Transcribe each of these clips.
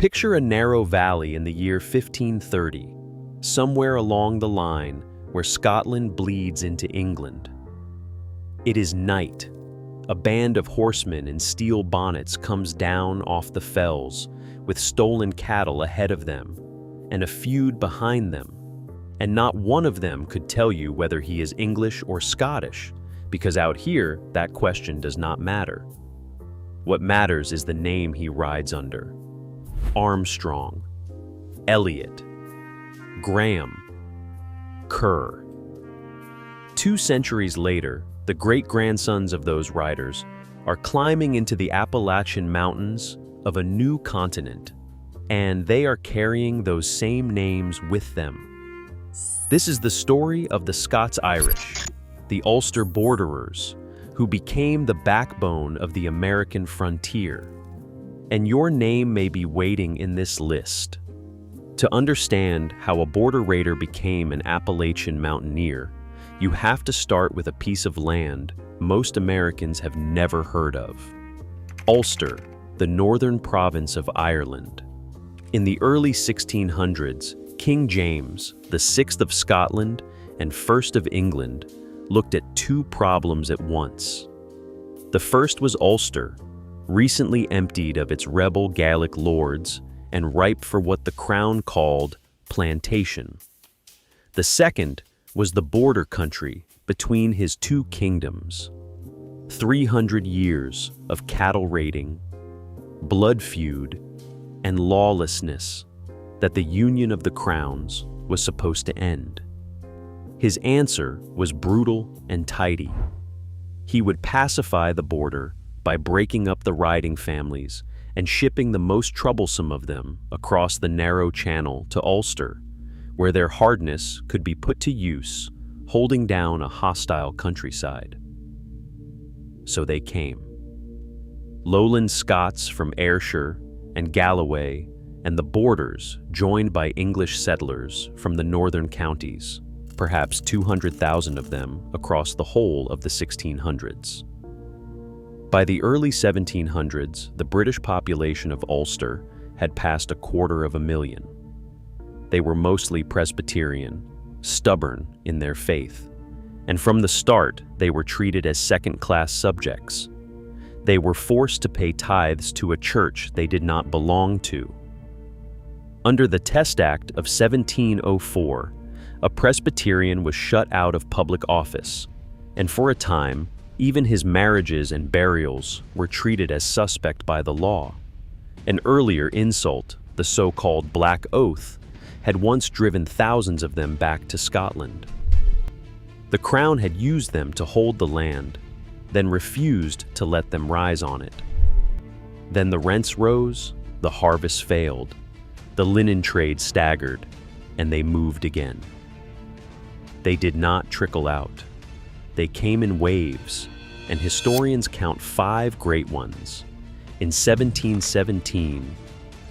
Picture a narrow valley in the year 1530, somewhere along the line where Scotland bleeds into England. It is night. A band of horsemen in steel bonnets comes down off the fells, with stolen cattle ahead of them, and a feud behind them. And not one of them could tell you whether he is English or Scottish, because out here, that question does not matter. What matters is the name he rides under. Armstrong, Elliott, Graham, Kerr. 2 centuries later, the great-grandsons of those riders are climbing into the Appalachian mountains of a new continent, and they are carrying those same names with them. This is the story of the Scots-Irish, the Ulster borderers, who became the backbone of the American frontier. And your name may be waiting in this list. To understand how a border raider became an Appalachian mountaineer, you have to start with a piece of land most Americans have never heard of. Ulster, the northern province of Ireland. In the early 1600s, King James, the 6th of Scotland and 1st of England, looked at 2 problems at once. The first was Ulster, recently emptied of its rebel Gaelic lords and ripe for what the crown called plantation. The second was the border country between his 2 kingdoms. 300 years of cattle raiding, blood feud, and lawlessness that the union of the crowns was supposed to end. His answer was brutal and tidy. He would pacify the border by breaking up the riding families and shipping the most troublesome of them across the narrow channel to Ulster, where their hardness could be put to use, holding down a hostile countryside. So they came. Lowland Scots from Ayrshire and Galloway, and the borders joined by English settlers from the northern counties, perhaps 200,000 of them across the whole of the 1600s. By the early 1700s, the British population of Ulster had passed 250,000. They were mostly Presbyterian, stubborn in their faith, and from the start they were treated as second-class subjects. They were forced to pay tithes to a church they did not belong to. Under the Test Act of 1704, a Presbyterian was shut out of public office, and for a time, even his marriages and burials were treated as suspect by the law. An earlier insult, the so-called Black Oath, had once driven thousands of them back to Scotland. The Crown had used them to hold the land, then refused to let them rise on it. Then the rents rose, the harvest failed, the linen trade staggered, and they moved again. They did not trickle out. They came in waves, and historians count 5 great ones. In 1717,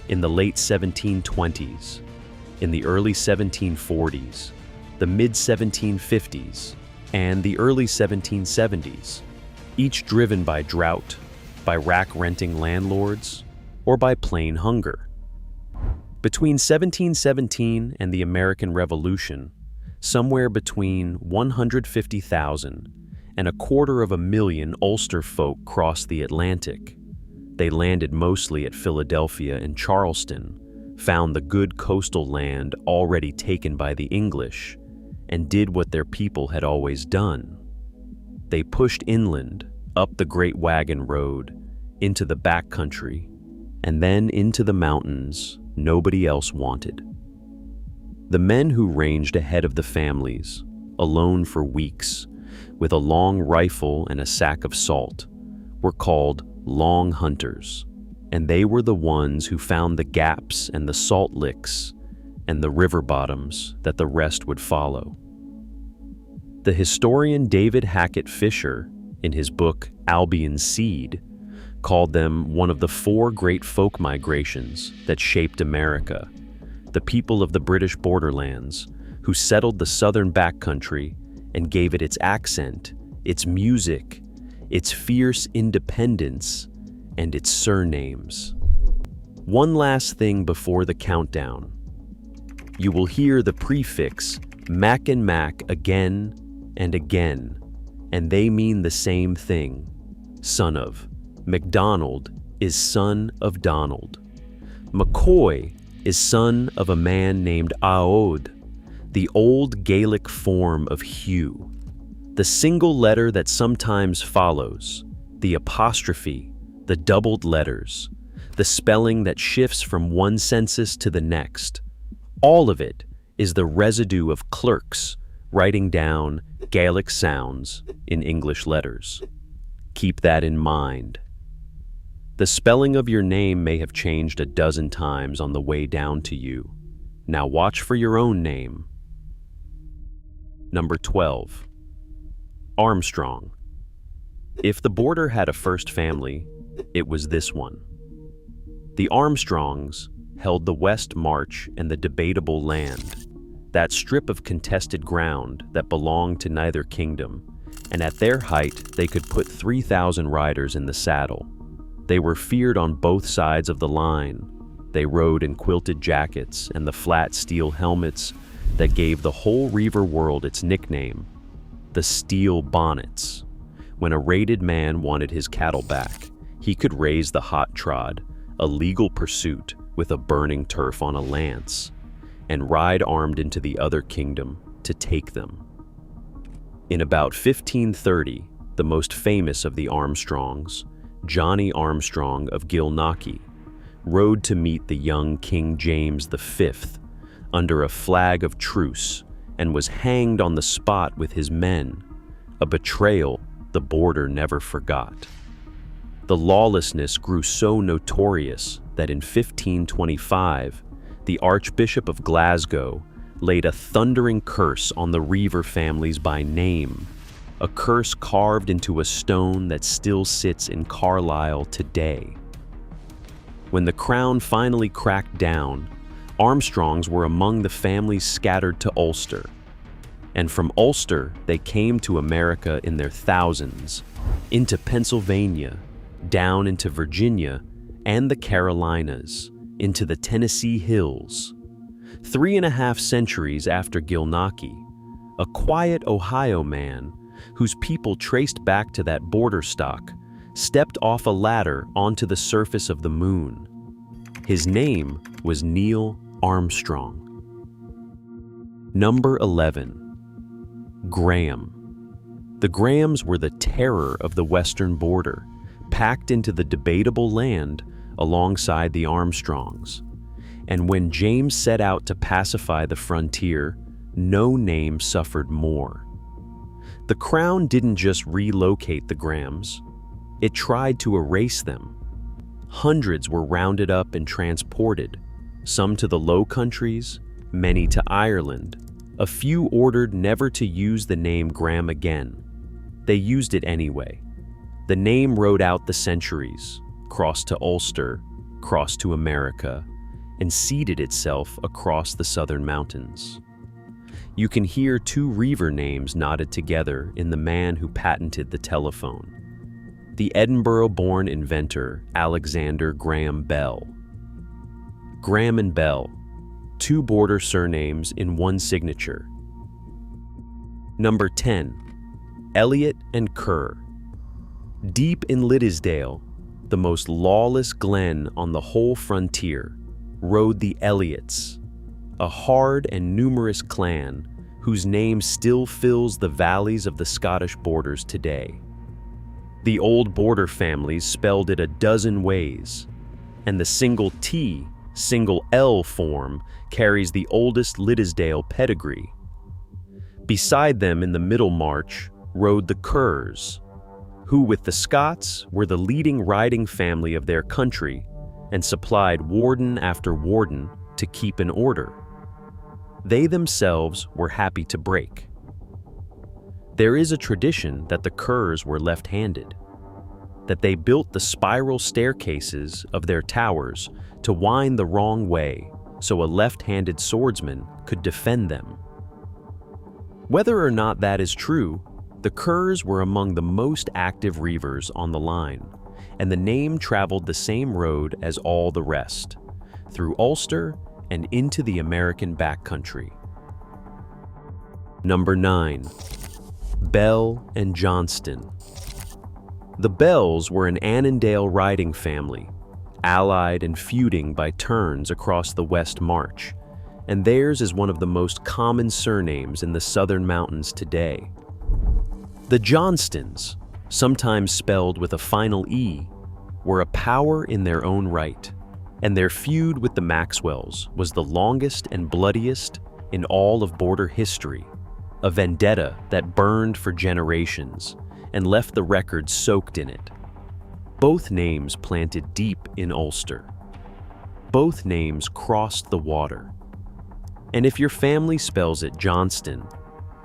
in the late 1720s, in the early 1740s, the mid-1750s, and the early 1770s, each driven by drought, by rack-renting landlords, or by plain hunger. Between 1717 and the American Revolution, somewhere between 150,000 and 250,000 Ulster folk crossed the Atlantic. They landed mostly at Philadelphia and Charleston, found the good coastal land already taken by the English, and did what their people had always done. They pushed inland, up the Great Wagon Road, into the backcountry, and then into the mountains nobody else wanted. The men who ranged ahead of the families, alone for weeks, with a long rifle and a sack of salt, were called long hunters, and they were the ones who found the gaps and the salt licks and the river bottoms that the rest would follow. The historian David Hackett Fisher, in his book Albion's Seed, called them one of the 4 great folk migrations that shaped America, the people of the British borderlands, who settled the southern backcountry and gave it its accent, its music, its fierce independence, and its surnames. One last thing before the countdown. You will hear the prefix Mac and Mac again and again, and they mean the same thing, son of. MacDonald is son of Donald. McCoy is son of a man named Aod, the old Gaelic form of Hugh. The single letter that sometimes follows, the apostrophe, the doubled letters, the spelling that shifts from one census to the next. All of it is the residue of clerks writing down Gaelic sounds in English letters. Keep that in mind. The spelling of your name may have changed a dozen times on the way down to you. Now watch for your own name. Number 12. Armstrong. If the border had a first family, it was this one. The Armstrongs held the West March and the debatable land, that strip of contested ground that belonged to neither kingdom, and at their height they could put 3,000 riders in the saddle. They were feared on both sides of the line. They rode in quilted jackets and the flat steel helmets that gave the whole Reaver world its nickname, the Steel Bonnets. When a raided man wanted his cattle back, he could raise the hot trod, a legal pursuit with a burning turf on a lance, and ride armed into the other kingdom to take them. In about 1530, the most famous of the Armstrongs, Johnny Armstrong of Gilnockie, rode to meet the young King James V under a flag of truce and was hanged on the spot with his men, a betrayal the border never forgot. The lawlessness grew so notorious that in 1525, the Archbishop of Glasgow laid a thundering curse on the Reaver families by name, a curse carved into a stone that still sits in Carlisle today. When the crown finally cracked down, Armstrongs were among the families scattered to Ulster. And from Ulster, they came to America in their thousands, into Pennsylvania, down into Virginia and the Carolinas, into the Tennessee hills. 3.5 centuries after Gilnockie, a quiet Ohio man whose people traced back to that border stock stepped off a ladder onto the surface of the moon. His name was Neil Armstrong. Number 11. Graham. The Grahams were the terror of the western border, packed into the debatable land alongside the Armstrongs. And when James set out to pacify the frontier, no name suffered more. The crown didn't just relocate the Grahams, it tried to erase them. Hundreds were rounded up and transported, some to the Low Countries, many to Ireland. A few ordered never to use the name Graham again. They used it anyway. The name rode out the centuries, crossed to Ulster, crossed to America, and seeded itself across the southern mountains. You can hear two Reaver names knotted together in the man who patented the telephone, the Edinburgh-born inventor Alexander Graham Bell. Graham and Bell, two border surnames in one signature. Number 10. Elliott and Kerr. Deep in Liddesdale, the most lawless glen on the whole frontier, rode the Elliotts, a hard and numerous clan whose name still fills the valleys of the Scottish borders today. The old border families spelled it a dozen ways, and the single T, single L form carries the oldest Liddesdale pedigree. Beside them in the middle march rode the Kerrs, who with the Scots were the leading riding family of their country and supplied warden after warden to keep in order. They themselves were happy to break. There is a tradition that the Kerrs were left-handed, that they built the spiral staircases of their towers to wind the wrong way so a left-handed swordsman could defend them. Whether or not that is true, the Kerrs were among the most active Reavers on the line, and the name traveled the same road as all the rest, through Ulster and into the American backcountry. Number 9. Bell and Johnston. The Bells were an Annandale riding family, allied and feuding by turns across the West March, and theirs is one of the most common surnames in the southern mountains today. The Johnstons, sometimes spelled with a final E, were a power in their own right, and their feud with the Maxwells was the longest and bloodiest in all of border history, a vendetta that burned for generations and left the record soaked in it. Both names planted deep in Ulster. Both names crossed the water. And if your family spells it Johnston,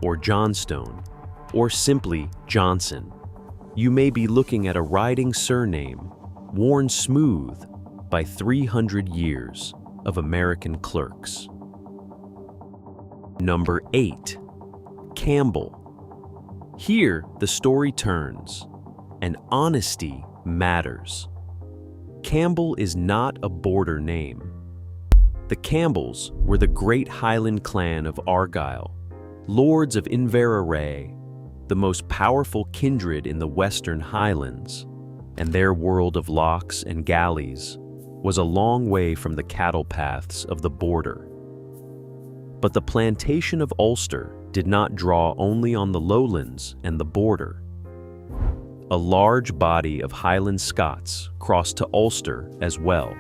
or Johnstone, or simply Johnson, you may be looking at a riding surname worn smooth by 300 years of American clerks. Number 8. Campbell. Here, the story turns, and honesty matters. Campbell is not a border name. The Campbells were the great Highland clan of Argyll, lords of Inverary, the most powerful kindred in the western Highlands, and their world of locks and galleys was a long way from the cattle paths of the border. But the plantation of Ulster did not draw only on the lowlands and the border. A large body of Highland Scots crossed to Ulster as well,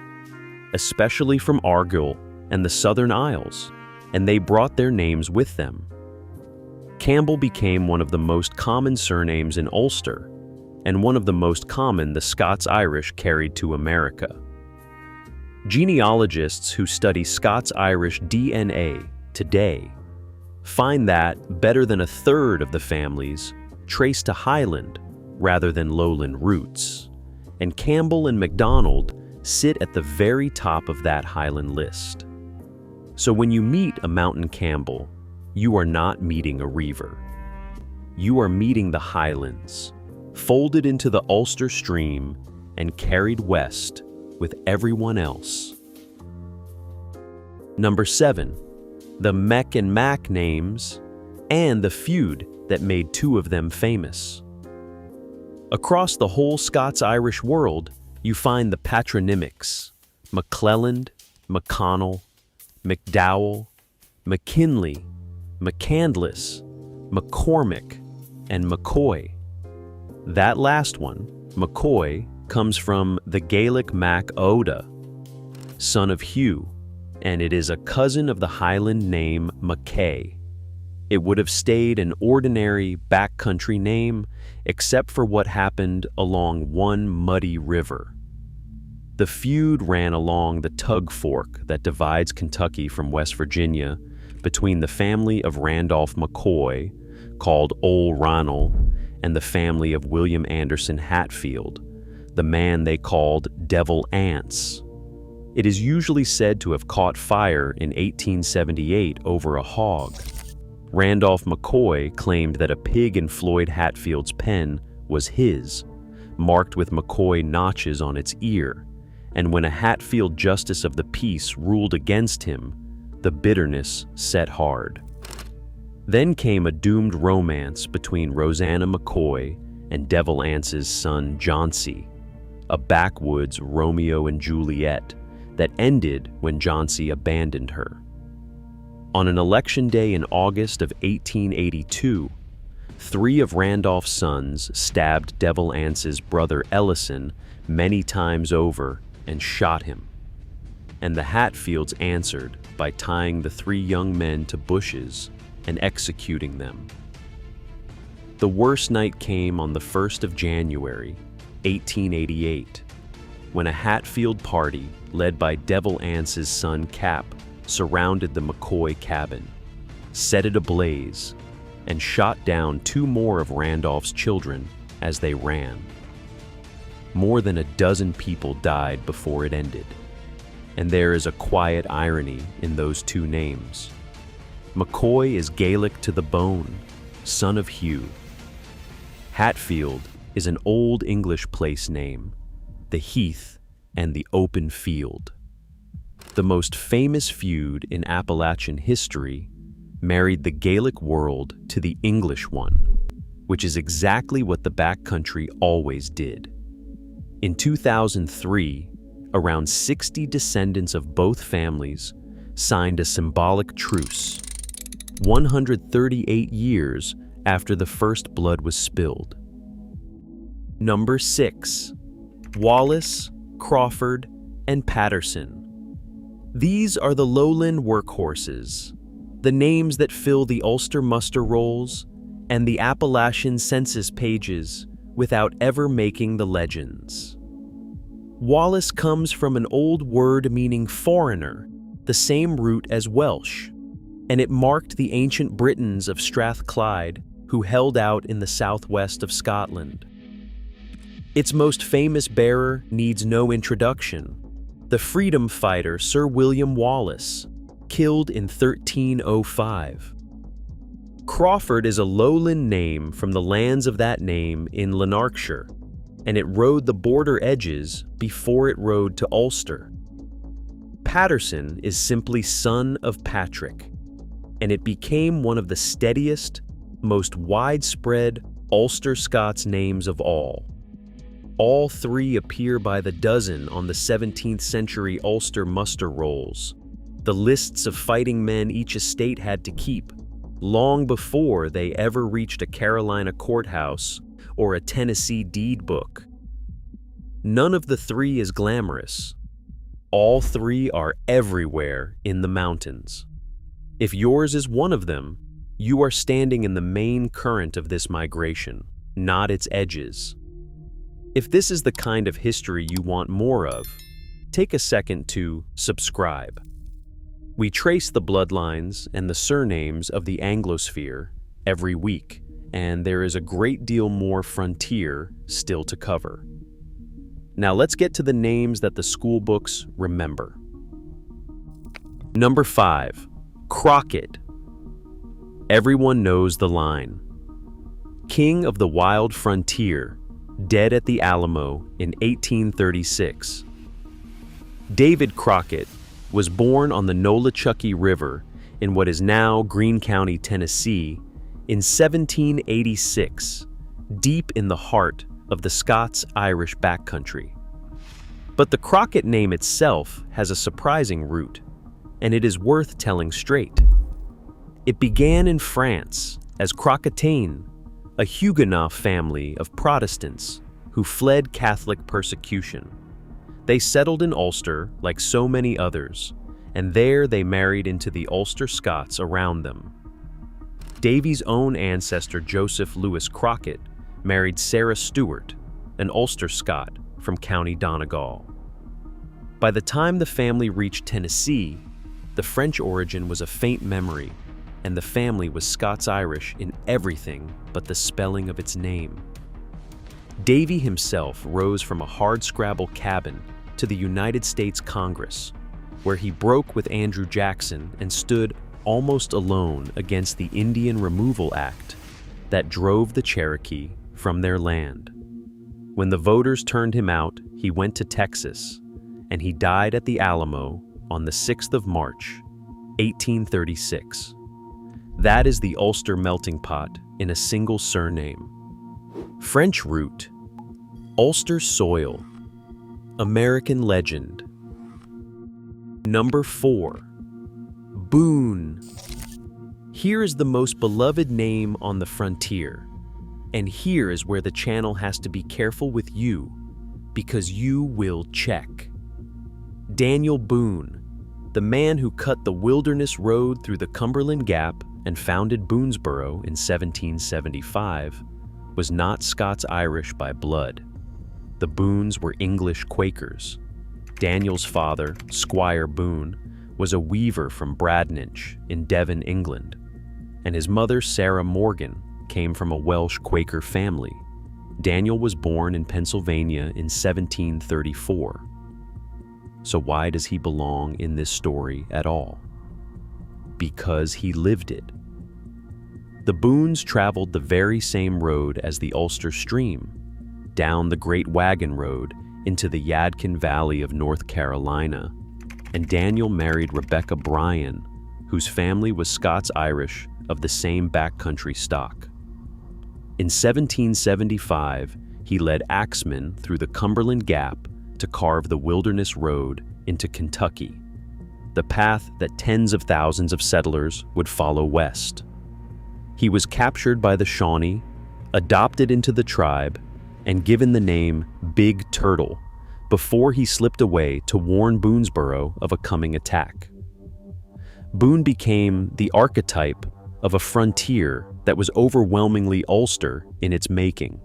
especially from Argyll and the Southern Isles, and they brought their names with them. Campbell became one of the most common surnames in Ulster, and one of the most common the Scots-Irish carried to America. Genealogists who study Scots-Irish DNA today find that better than a third of the families trace to Highland rather than Lowland roots, and Campbell and MacDonald sit at the very top of that Highland list. So when you meet a Mountain Campbell, you are not meeting a Reaver. You are meeting the Highlands, folded into the Ulster stream and carried west with everyone else. Number 7. The Mech and Mac names, and the feud that made two of them famous. Across the whole Scots-Irish world, you find the patronymics: McClelland, McConnell, McDowell, McKinley, McCandless, McCormick, and McCoy. That last one, McCoy, comes from the Gaelic Mac Oda, son of Hugh, and it is a cousin of the Highland name McKay. It would have stayed an ordinary backcountry name except for what happened along one muddy river. The feud ran along the Tug Fork that divides Kentucky from West Virginia between the family of Randolph McCoy, called Ol Ronald, and the family of William Anderson Hatfield, the man they called Devil Anse. It is usually said to have caught fire in 1878 over a hog. Randolph McCoy claimed that a pig in Floyd Hatfield's pen was his, marked with McCoy notches on its ear, and when a Hatfield justice of the peace ruled against him, the bitterness set hard. Then came a doomed romance between Rosanna McCoy and Devil Anse's son Johnsy, a backwoods Romeo and Juliet that ended when Johnsy abandoned her. On an election day in August of 1882, 3 of Randolph's sons stabbed Devil Anse's brother Ellison many times over and shot him. And the Hatfields answered by tying the 3 young men to bushes and executing them. The worst night came on the 1st of January, 1888, when a Hatfield party led by Devil Anse's son Cap surrounded the McCoy cabin, set it ablaze, and shot down 2 more of Randolph's children as they ran. More than a dozen people died before it ended, and there is a quiet irony in those 2 names. McCoy is Gaelic to the bone, son of Hugh. Hatfield is an Old English place name the heath, and the open field. The most famous feud in Appalachian history married the Gaelic world to the English one, which is exactly what the backcountry always did. In 2003, around 60 descendants of both families signed a symbolic truce, 138 years after the first blood was spilled. Number 6. Wallace, Crawford, and Patterson. These are the Lowland workhorses, the names that fill the Ulster muster rolls and the Appalachian census pages without ever making the legends. Wallace comes from an old word meaning foreigner, the same root as Welsh, and it marked the ancient Britons of Strathclyde who held out in the southwest of Scotland. Its most famous bearer needs no introduction, the freedom fighter Sir William Wallace, killed in 1305. Crawford is a lowland name from the lands of that name in Lanarkshire, and it rode the border edges before it rode to Ulster. Patterson is simply son of Patrick, and it became one of the steadiest, most widespread Ulster Scots names of all. All three appear by the dozen on the 17th century Ulster muster rolls, the lists of fighting men each estate had to keep, long before they ever reached a Carolina courthouse or a Tennessee deed book. None of the three is glamorous. All three are everywhere in the mountains. If yours is one of them, you are standing in the main current of this migration, not its edges. If this is the kind of history you want more of, take a second to subscribe. We trace the bloodlines and the surnames of the Anglosphere every week, and there is a great deal more frontier still to cover. Now let's get to the names that the school books remember. Number 5, Crockett. Everyone knows the line. King of the wild frontier, dead at the Alamo in 1836. David Crockett was born on the Nolichucky River in what is now Greene County, Tennessee, in 1786, deep in the heart of the Scots-Irish backcountry. But the Crockett name itself has a surprising root, and it is worth telling straight. It began in France as Crocketain, a Huguenot family of Protestants who fled Catholic persecution. They settled in Ulster like so many others, and there they married into the Ulster Scots around them. Davy's own ancestor Joseph Lewis Crockett married Sarah Stewart, an Ulster Scot from County Donegal. By the time the family reached Tennessee, the French origin was a faint memory, and the family was Scots-Irish in everything but the spelling of its name. Davy himself rose from a hardscrabble cabin to the United States Congress, where he broke with Andrew Jackson and stood almost alone against the Indian Removal Act that drove the Cherokee from their land. When the voters turned him out, he went to Texas, and he died at the Alamo on the 6th of March, 1836. That is the Ulster melting pot in a single surname. French root, Ulster soil, American legend. Number 4, Boone. Here is the most beloved name on the frontier, and here is where the channel has to be careful with you, because you will check. Daniel Boone, the man who cut the wilderness road through the Cumberland Gap and founded Boonesboro in 1775, was not Scots-Irish by blood. The Boones were English Quakers. Daniel's father, Squire Boone, was a weaver from Bradninch in Devon, England, and his mother, Sarah Morgan, came from a Welsh Quaker family. Daniel was born in Pennsylvania in 1734. So why does he belong in this story at all? Because he lived it. The Boones traveled the very same road as the Ulster Stream, down the Great Wagon Road into the Yadkin Valley of North Carolina, and Daniel married Rebecca Bryan, whose family was Scots-Irish of the same backcountry stock. In 1775, he led axemen through the Cumberland Gap to carve the Wilderness Road into Kentucky, the path that tens of thousands of settlers would follow west. He was captured by the Shawnee, adopted into the tribe, and given the name Big Turtle before he slipped away to warn Boonesboro of a coming attack. Boone became the archetype of a frontier that was overwhelmingly Ulster in its making.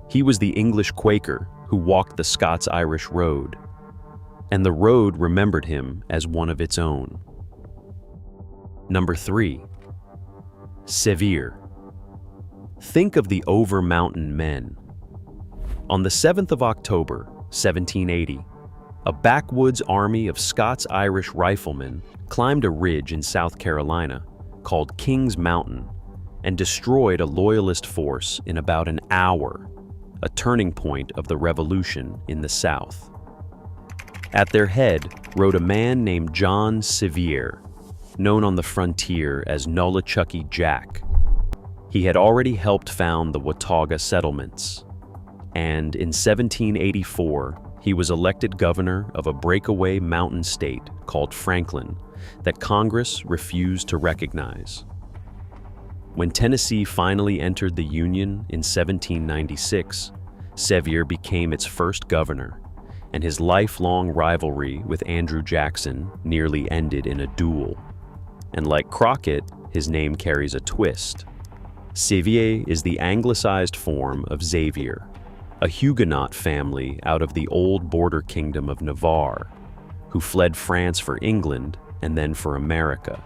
He was the English Quaker who walked the Scots-Irish road, and the road remembered him as one of its own. Number 3. Sevier. Think of the over-mountain men. On the 7th of October, 1780, a backwoods army of Scots-Irish riflemen climbed a ridge in South Carolina called King's Mountain and destroyed a loyalist force in about an hour, a turning point of the Revolution in the South. At their head rode a man named John Sevier, known on the frontier as Nolichucky Jack. He had already helped found the Watauga settlements, and in 1784, he was elected governor of a breakaway mountain state called Franklin that Congress refused to recognize. When Tennessee finally entered the Union in 1796, Sevier became its first governor, and his lifelong rivalry with Andrew Jackson nearly ended in a duel. And like Crockett, his name carries a twist. Sevier is the anglicized form of Xavier, a Huguenot family out of the old border kingdom of Navarre, who fled France for England and then for America.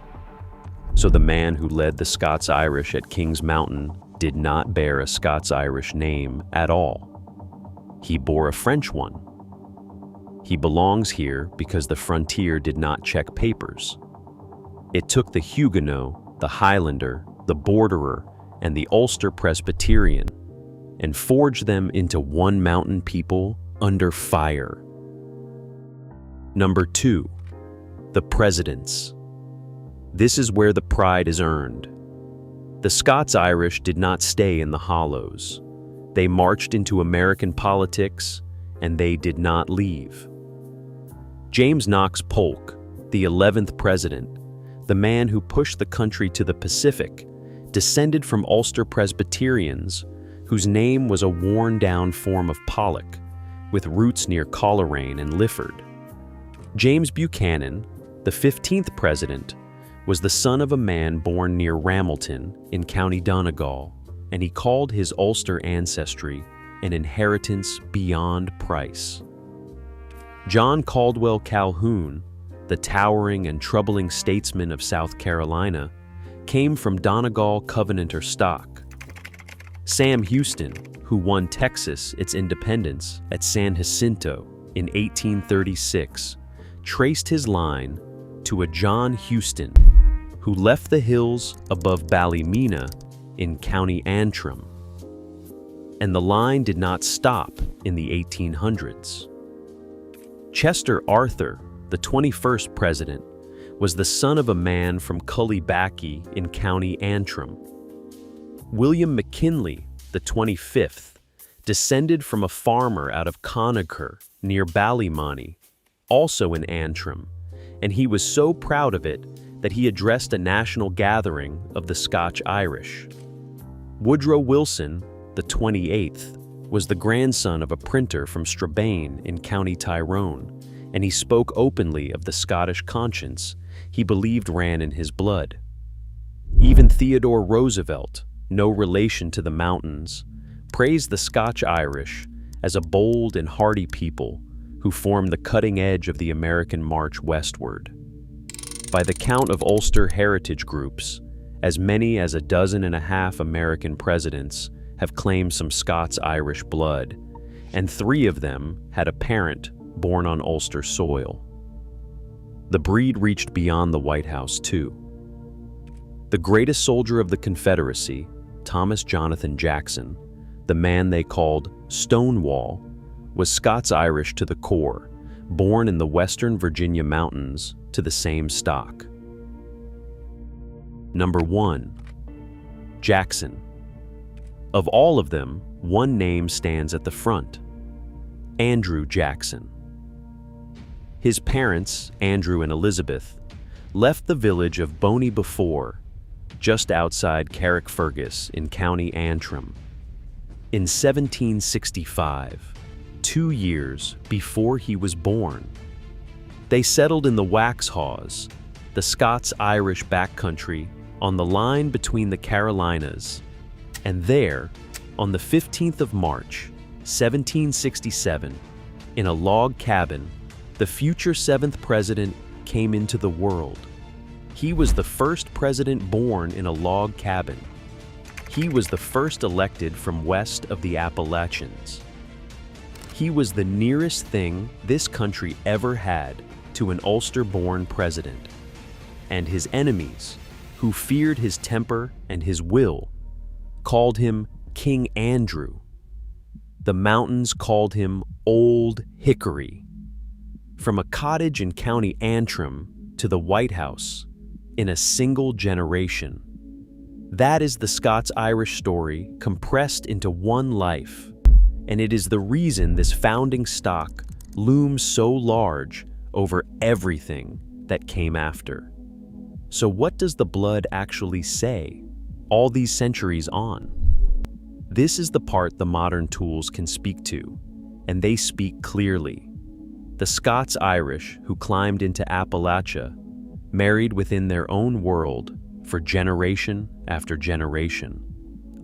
So the man who led the Scots-Irish at King's Mountain did not bear a Scots-Irish name at all. He bore a French one. He belongs here because the frontier did not check papers. It took the Huguenot, the Highlander, the Borderer, and the Ulster Presbyterian and forged them into one mountain people under fire. Number 2. The Presidents. This is where the pride is earned. The Scots-Irish did not stay in the hollows. They marched into American politics, and they did not leave. James Knox Polk, the 11th president, the man who pushed the country to the Pacific, descended from Ulster Presbyterians, whose name was a worn-down form of Pollock, with roots near Coleraine and Lifford. James Buchanan, the 15th president, was the son of a man born near Ramelton in County Donegal, and he called his Ulster ancestry an inheritance beyond price. John Caldwell Calhoun, the towering and troubling statesman of South Carolina, came from Donegal Covenanter stock. Sam Houston, who won Texas its independence at San Jacinto in 1836, traced his line to a John Houston, who left the hills above Ballymena in County Antrim. And the line did not stop in the 1800s. Chester Arthur, the 21st president, was the son of a man from Cullybackey in County Antrim. William McKinley, the 25th, descended from a farmer out of Connacher near Ballymoney, also in Antrim, and he was so proud of it that he addressed a national gathering of the Scotch-Irish. Woodrow Wilson, the 28th, was the grandson of a printer from Strabane in County Tyrone, and he spoke openly of the Scottish conscience he believed ran in his blood. Even Theodore Roosevelt, no relation to the mountains, praised the Scotch-Irish as a bold and hardy people who formed the cutting edge of the American march westward. By the count of Ulster heritage groups, as many as 12 American presidents have claimed some Scots-Irish blood, and 3 of them had a parent born on Ulster soil. The breed reached beyond the White House, too. The greatest soldier of the Confederacy, Thomas Jonathan Jackson, the man they called Stonewall, was Scots-Irish to the core, born in the western Virginia mountains to the same stock. Number 1. Jackson. Of all of them, one name stands at the front: Andrew Jackson. His parents, Andrew and Elizabeth, left the village of Boney Before, just outside Carrickfergus in County Antrim, in 1765, 2 years before he was born. They settled in the Waxhaws, the Scots-Irish backcountry on the line between the Carolinas, and there, on the 15th of March, 1767, in a log cabin, the future 7th president came into the world. He was the first president born in a log cabin. He was the first elected from west of the Appalachians. He was the nearest thing this country ever had to an Ulster-born president. And his enemies, who feared his temper and his will, called him King Andrew. The mountains called him Old Hickory. From a cottage in County Antrim to the White House in a single generation. That is the Scots-Irish story compressed into one life, and it is the reason this founding stock looms so large over everything that came after. So what does the blood actually say, all these centuries on? This is the part the modern tools can speak to, and they speak clearly. The Scots-Irish who climbed into Appalachia married within their own world for generation after generation,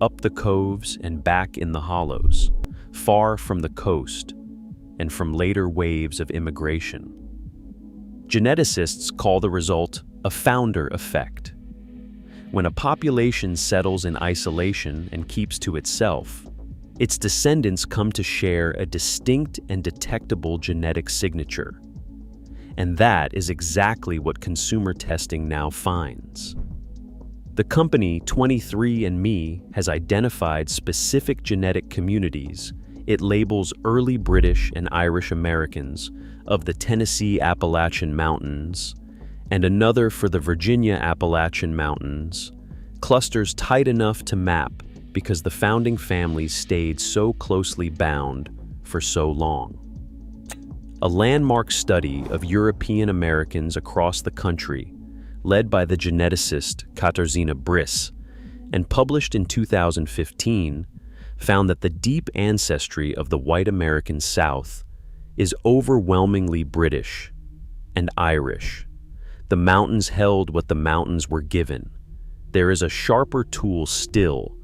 up the coves and back in the hollows, far from the coast, and from later waves of immigration. Geneticists call the result a founder effect. When a population settles in isolation and keeps to itself, its descendants come to share a distinct and detectable genetic signature. And that is exactly what consumer testing now finds. The company 23andMe has identified specific genetic communities it labels early British and Irish Americans of the Tennessee Appalachian Mountains, and another for the Virginia Appalachian Mountains, clusters tight enough to map because the founding families stayed so closely bound for so long. A landmark study of European Americans across the country, led by the geneticist Katarzyna Briss, and published in 2015, found that the deep ancestry of the white American South is overwhelmingly British and Irish. The mountains held what the mountains were given. There is a sharper tool still,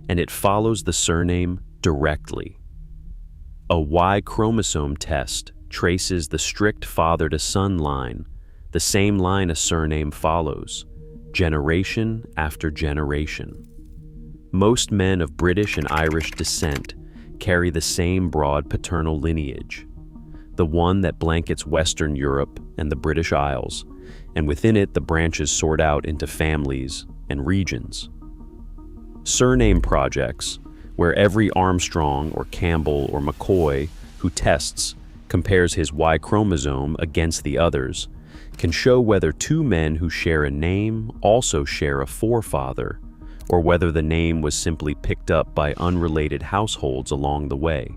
and it follows the surname directly. A Y chromosome test traces the strict father-to-son line, the same line a surname follows, generation after generation. Most men of British and Irish descent carry the same broad paternal lineage, the one that blankets Western Europe and the British Isles, and within it the branches sort out into families and regions. Surname projects, where every Armstrong or Campbell or McCoy who tests compares his Y chromosome against the others, can show whether two men who share a name also share a forefather, or whether the name was simply picked up by unrelated households along the way.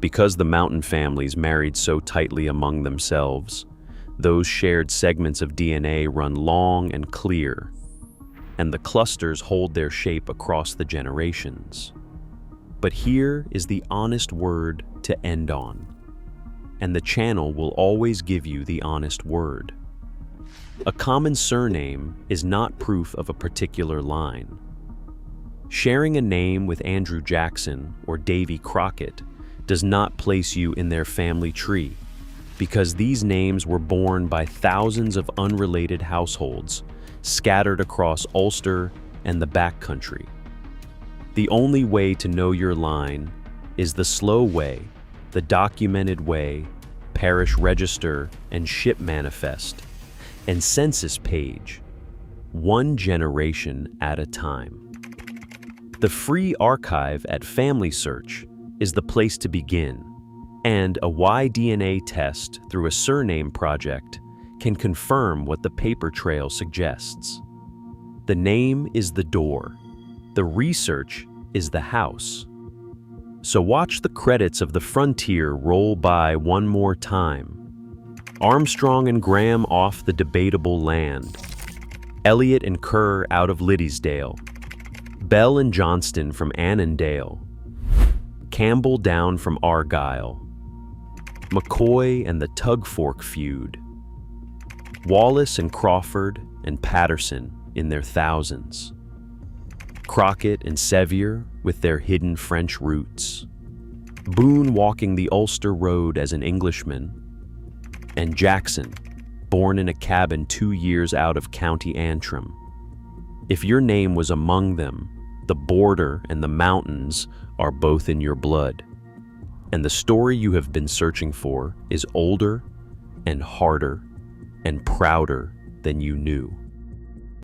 Because the mountain families married so tightly among themselves, those shared segments of DNA run long and clear, and the clusters hold their shape across the generations. But here is the honest word to end on, and the channel will always give you the honest word. A common surname is not proof of a particular line. Sharing a name with Andrew Jackson or Davy Crockett does not place you in their family tree, because these names were borne by thousands of unrelated households scattered across Ulster and the backcountry. The only way to know your line is the slow way, the documented way, parish register and ship manifest, and census page, one generation at a time. The free archive at Family Search is the place to begin. And a Y-DNA test through a surname project can confirm what the paper trail suggests. The name is the door. The research is the house. So watch the credits of the frontier roll by one more time. Armstrong and Graham off the debatable land. Elliott and Kerr out of Liddesdale. Bell and Johnston from Annandale. Campbell down from Argyll. McCoy and the Tug-Fork feud. Wallace and Crawford and Patterson in their thousands. Crockett and Sevier with their hidden French roots. Boone walking the Ulster road as an Englishman. And Jackson, born in a cabin 2 years out of County Antrim. If your name was among them, the border and the mountains are both in your blood. And the story you have been searching for is older and harder and prouder than you knew.